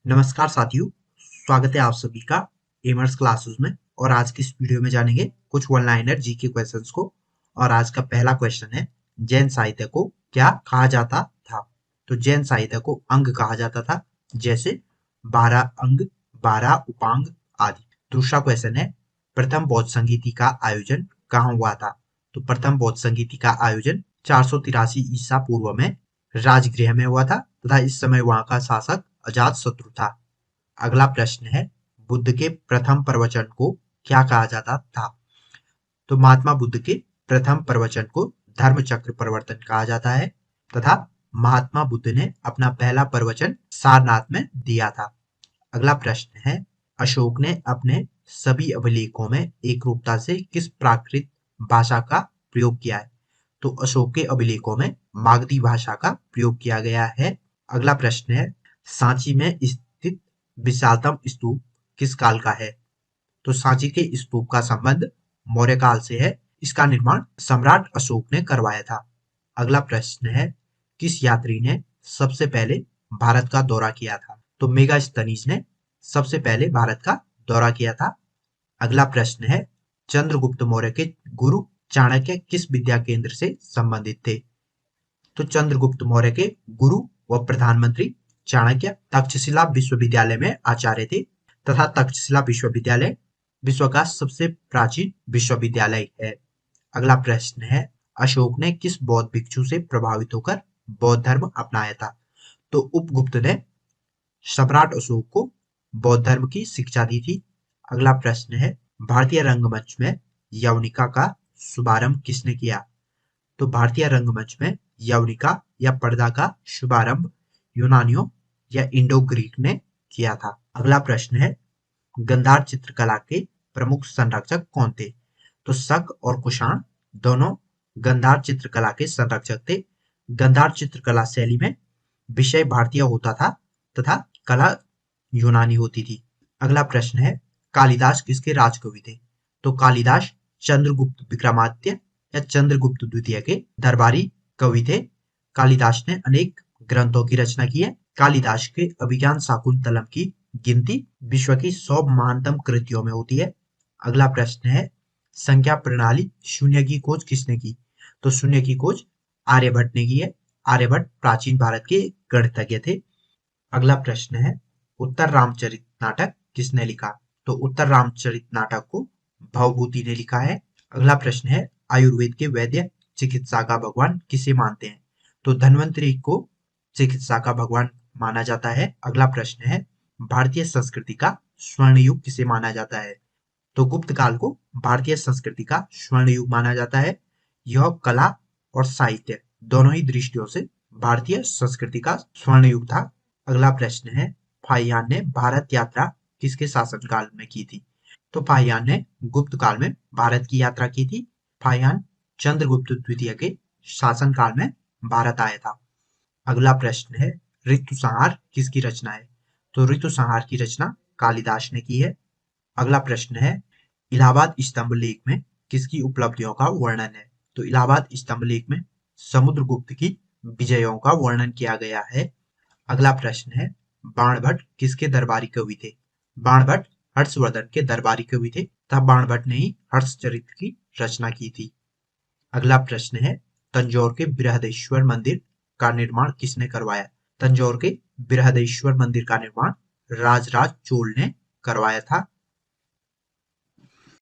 नमस्कार साथियों, स्वागत है आप सभी का एमर्स क्लासेस में। और आज की इस वीडियो में जानेंगे कुछ वन लाइनर जीके क्वेश्चंस को। और आज का पहला क्वेश्चन है, जैन साहित्य को क्या कहा जाता था? तो जैन साहित्य को अंग कहा जाता था, जैसे 12 अंग, 12 उपांग आदि। दूसरा क्वेश्चन है, प्रथम बौद्ध संगीति का आयोजन कहाँ हुआ था? तो प्रथम बौद्ध संगीति का आयोजन 483 ईसा पूर्व में राजगृह में हुआ था तथा इस समय वहां का शासक अजात शत्रु था। अगला प्रश्न है, बुद्ध के प्रथम प्रवचन को क्या कहा जाता था? तो महात्मा बुद्ध के प्रथम प्रवचन को धर्म चक्र प्रवर्तन कहा जाता है तथा महात्मा बुद्ध ने अपना पहला प्रवचन सारनाथ में दिया था। अगला प्रश्न है, अशोक ने अपने सभी अभिलेखों में एकरूपता से किस प्राकृत भाषा का प्रयोग किया है? तो अशोक के अभिलेखों में मागधी भाषा का प्रयोग किया गया है। अगला प्रश्न है, सांची में स्थित विशालतम स्तूप किस काल का है? तो सांची के स्तूप का संबंध मौर्य काल से है। इसका निर्माण सम्राट अशोक ने करवाया था। अगला प्रश्न है, किस यात्री ने सबसे पहले भारत का दौरा किया था? तो मेगास्थनीज ने सबसे पहले भारत का दौरा किया था। अगला प्रश्न है, चंद्रगुप्त मौर्य के गुरु चाणक्य किस विद्या केंद्र से संबंधित थे? तो चंद्रगुप्त मौर्य के गुरु व प्रधानमंत्री चाणक्य तक्षशिला विश्वविद्यालय में आचार्य थे तथा तक्षशिला विश्वविद्यालय विश्व का सबसे प्राचीन विश्वविद्यालय है। अगला प्रश्न है, अशोक ने किस बौद्ध भिक्षु से प्रभावित होकर बौद्ध धर्म अपनाया था? तो उपगुप्त ने सम्राट अशोक को बौद्ध धर्म की शिक्षा दी थी। अगला प्रश्न है, भारतीय रंगमंच में यवनिका का शुभारंभ किसने किया? तो भारतीय रंगमंच में यवनिका या पर्दा का शुभारंभ यूनानियों या इंडो ग्रीक ने किया था। अगला प्रश्न है, गंधार चित्रकला के प्रमुख संरक्षक कौन थे? तो शक और कुषाण दोनों गंधार चित्रकला के संरक्षक थे। गंधार चित्रकला शैली में विषय भारतीय होता था तथा कला यूनानी होती थी। अगला प्रश्न है, कालिदास किसके राजकवि थे? तो कालिदास चंद्रगुप्त विक्रमादित्य या चंद्रगुप्त द्वितीय के दरबारी कवि थे। कालिदास ने अनेक ग्रंथों की रचना की है। कालिदास के अभिज्ञान शाकुंतलम की गिनती विश्व की 100 महानतम कृतियों में होती है। अगला प्रश्न है, संख्या प्रणाली शून्य की खोज किसने की? तो शून्य की खोज आर्यभट्ट ने की है। आर्यभट्ट प्राचीन भारत के गणितज्ञ थे। अगला प्रश्न है, उत्तर रामचरित नाटक किसने लिखा? तो उत्तर रामचरित नाटक को भवभूति ने लिखा है। अगला प्रश्न है, आयुर्वेद के वैद्य चिकित्सा का भगवान किसे मानते हैं? तो धन्वंतरि को चिकित्सा का भगवान माना जाता है। अगला प्रश्न है, भारतीय संस्कृति का स्वर्ण युग किसे माना जाता है? तो गुप्त काल को भारतीय संस्कृति का स्वर्ण युग माना जाता है। यह कला और साहित्य दोनों ही दृष्टियों से भारतीय संस्कृति का स्वर्ण युग था। अगला प्रश्न है, फाहियान ने भारत यात्रा किसके शासनकाल में की थी? तो फाहियान ने गुप्त काल में भारत की यात्रा की थी। फाहियान चंद्रगुप्त द्वितीय के शासनकाल में भारत आया था। अगला प्रश्न है, ऋतु संहार किसकी रचना है? तो ऋतु संहार की रचना कालिदास ने की है। अगला प्रश्न है, इलाहाबाद स्तंभ लेख में किसकी उपलब्धियों का वर्णन है? तो इलाहाबाद स्तंभ लेख में समुद्रगुप्त की विजयों का वर्णन किया गया है। अगला प्रश्न है, बाणभट्ट किसके दरबारी कवि थे? बाणभट्ट हर्षवर्धन के दरबारी कवि थे तथा बाणभट्ट ने ही हर्षचरित की रचना की थी। अगला प्रश्न है, तंजौर के बृहदेश्वर मंदिर का निर्माण किसने करवाया? तंजौर के बृहदेश्वर मंदिर का निर्माण राजराज चोल ने करवाया था।